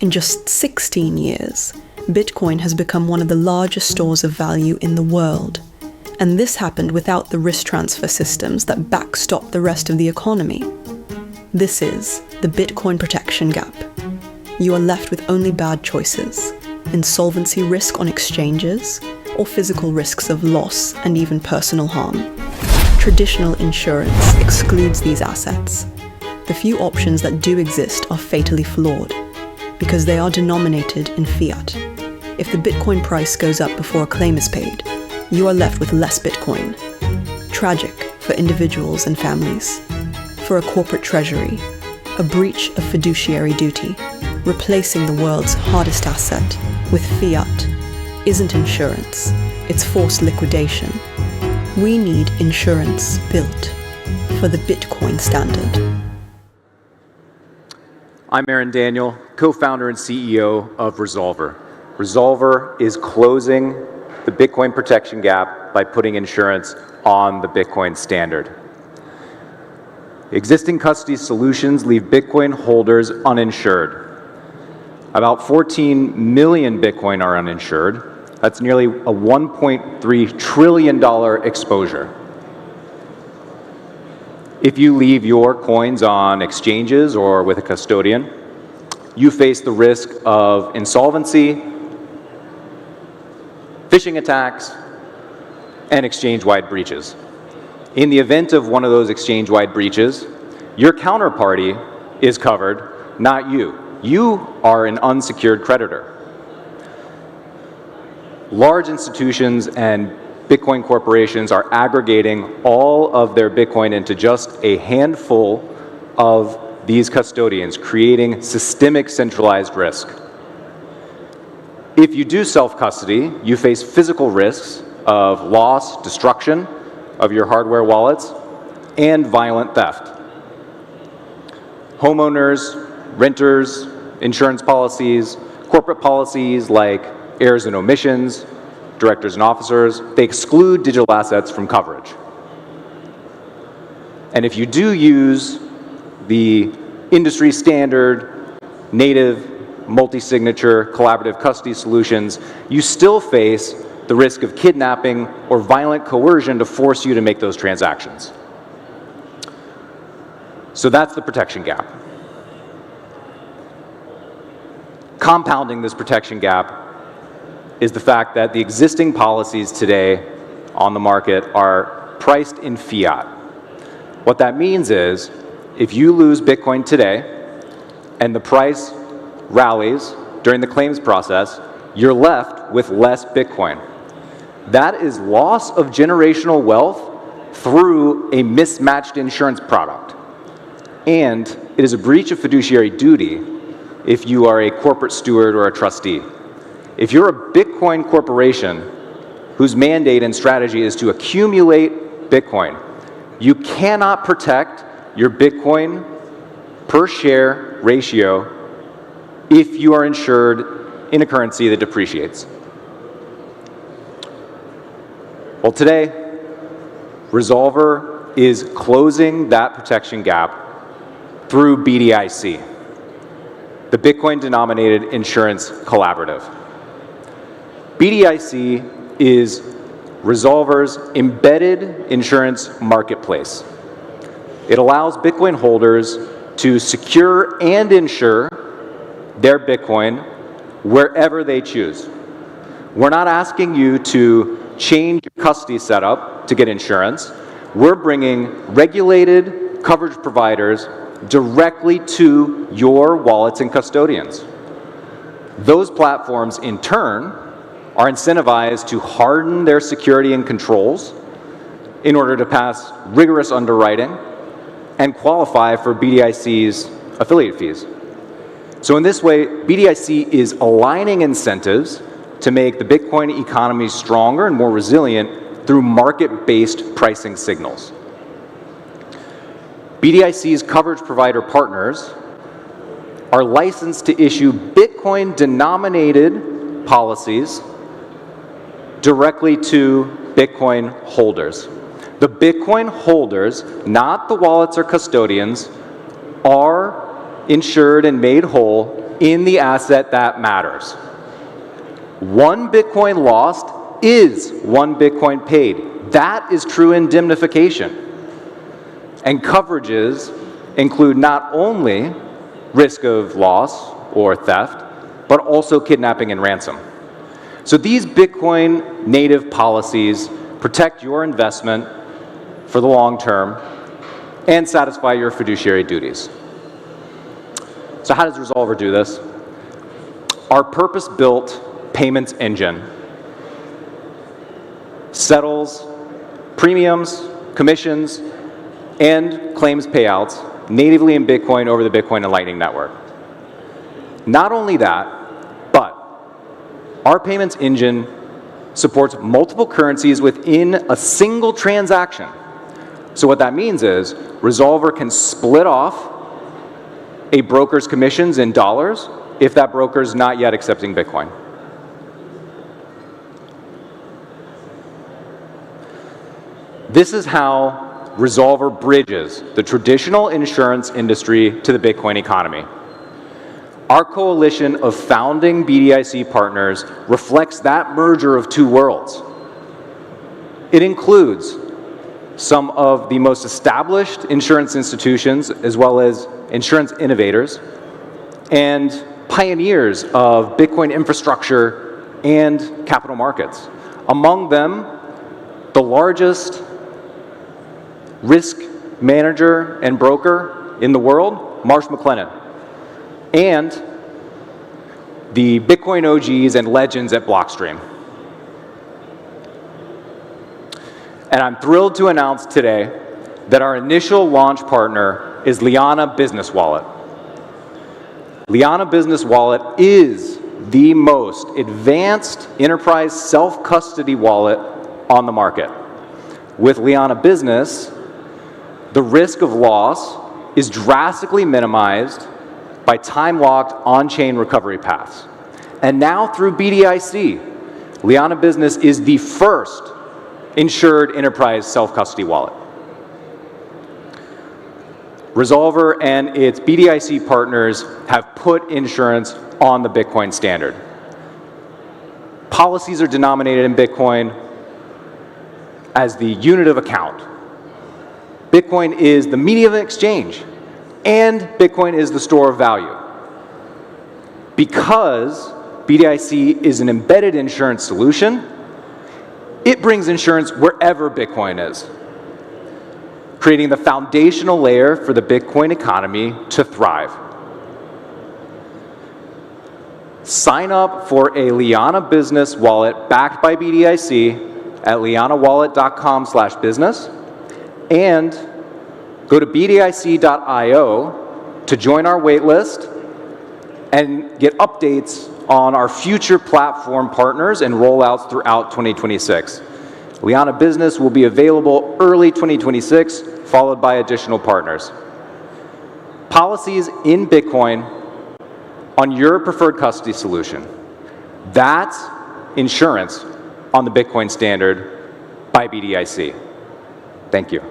In just 16 years, Bitcoin has become one of the largest stores of value in the world. And this happened without the risk transfer systems that backstop the rest of the economy. This is the Bitcoin protection gap. You are left with only bad choices: insolvency risk on exchanges, or physical risks of loss and even personal harm. Traditional insurance excludes these assets. The few options that do exist are fatally flawed, because they are denominated in fiat. If the Bitcoin price goes up before a claim is paid, you are left with less Bitcoin. Tragic for individuals and families. For a corporate treasury, a breach of fiduciary duty, replacing the world's hardest asset with fiat isn't insurance, it's forced liquidation. We need insurance built for the Bitcoin standard. I'm Aaron Daniel, co-founder and CEO of Resolvr. Resolvr is closing the Bitcoin protection gap by putting insurance on the Bitcoin standard. Existing custody solutions leave Bitcoin holders uninsured. About 14 million Bitcoin are uninsured. That's nearly a $1.3 trillion exposure. If you leave your coins on exchanges or with a custodian, you face the risk of insolvency, phishing attacks, and exchange-wide breaches. In the event of one of those exchange-wide breaches, your counterparty is covered, not you. You are an unsecured creditor. Large institutions and Bitcoin corporations are aggregating all of their Bitcoin into just a handful of these custodians, creating systemic centralized risk. If you do self-custody, you face physical risks of loss, destruction of your hardware wallets, and violent theft. Homeowners, renters, insurance policies, corporate policies like errors and omissions, directors and officers, they exclude digital assets from coverage. And if you do use the industry standard, native, multi-signature, collaborative custody solutions, you still face the risk of kidnapping or violent coercion to force you to make those transactions. So that's the protection gap. Compounding this protection gap is the fact that the existing policies today on the market are priced in fiat. What that means is, if you lose Bitcoin today and the price rallies during the claims process, you're left with less Bitcoin. That is loss of generational wealth through a mismatched insurance product. And it is a breach of fiduciary duty if you are a corporate steward or a trustee. If you're a Bitcoin corporation whose mandate and strategy is to accumulate Bitcoin, you cannot protect your Bitcoin per share ratio if you are insured in a currency that depreciates. Well, today, Resolvr is closing that protection gap through BDIC, the Bitcoin-denominated insurance collaborative. BDIC is Resolvr's embedded insurance marketplace. It allows Bitcoin holders to secure and insure their Bitcoin wherever they choose. We're not asking you to change your custody setup to get insurance. We're bringing regulated coverage providers directly to your wallets and custodians. Those platforms, in turn, are incentivized to harden their security and controls in order to pass rigorous underwriting and qualify for BDIC's affiliate fees. So in this way, BDIC is aligning incentives to make the Bitcoin economy stronger and more resilient through market-based pricing signals. BDIC's coverage provider partners are licensed to issue Bitcoin-denominated policies directly to Bitcoin holders. The Bitcoin holders, not the wallets or custodians, are insured and made whole in the asset that matters. 1 Bitcoin lost is 1 Bitcoin paid. That is true indemnification. And coverages include not only risk of loss or theft, but also kidnapping and ransom. So these Bitcoin native policies protect your investment for the long term and satisfy your fiduciary duties. So how does Resolvr do this? Our purpose-built payments engine settles premiums, commissions, and claims payouts natively in Bitcoin over the Bitcoin and Lightning Network. Not only that, but our payments engine supports multiple currencies within a single transaction. So what that means is Resolvr can split off a broker's commissions in dollars if that broker is not yet accepting Bitcoin. This is how Resolvr bridges the traditional insurance industry to the Bitcoin economy. Our coalition of founding BDIC partners reflects that merger of two worlds. It includes some of the most established insurance institutions, as well as insurance innovators, and pioneers of Bitcoin infrastructure and capital markets. Among them, the largest risk manager and broker in the world, Marsh McLennan, and the Bitcoin OGs and legends at Blockstream. And I'm thrilled to announce today that our initial launch partner is Liana Business Wallet. Liana Business Wallet is the most advanced enterprise self-custody wallet on the market. With Liana Business, the risk of loss is drastically minimized by time-locked on-chain recovery paths. And now through BDIC, Liana Business is the first insured enterprise self-custody wallet. Resolvr and its BDIC partners have put insurance on the Bitcoin standard. Policies are denominated in Bitcoin as the unit of account. Bitcoin is the medium of exchange, and Bitcoin is the store of value. Because BDIC is an embedded insurance solution, it brings insurance wherever Bitcoin is, creating the foundational layer for the Bitcoin economy to thrive. Sign up for a Liana Business Wallet backed by BDIC at lianawallet.com/business and go to bdic.io to join our waitlist and get updates on our future platform partners and rollouts throughout 2026. Liana Business will be available early 2026, followed by additional partners. Policies in Bitcoin on your preferred custody solution. That's insurance on the Bitcoin standard by BDIC. Thank you.